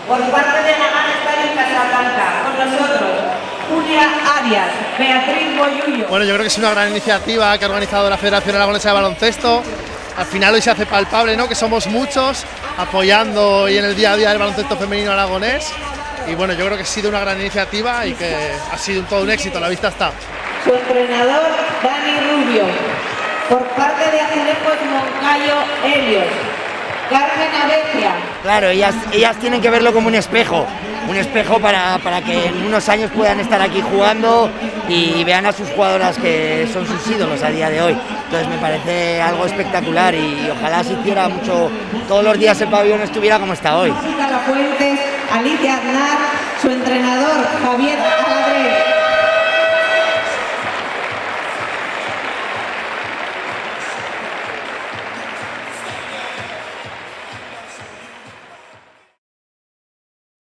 Por parte de Nagán está en Casablanca, con nosotros Julia Arias, Beatriz Boyullo. Bueno, yo creo que es una gran iniciativa que ha organizado la Federación Aragonesa de Baloncesto. Al final hoy se hace palpable, ¿no?, que somos muchos apoyando hoy en el día a día del baloncesto femenino aragonés. Y bueno, yo creo que ha sido una gran iniciativa y que ha sido todo un éxito, a la vista está. Su entrenador, Dani Rubio. Por parte de Azulejos Moncayo, Helios. Carmen Abecia. Claro, ellas tienen que verlo como un espejo para que en unos años puedan estar aquí jugando y vean a sus jugadoras que son sus ídolos a día de hoy. Entonces me parece algo espectacular y ojalá se hiciera mucho, todos los días el pabellón estuviera como está hoy. Fuentes, Alicia Aznar, su entrenador Javier Aladré.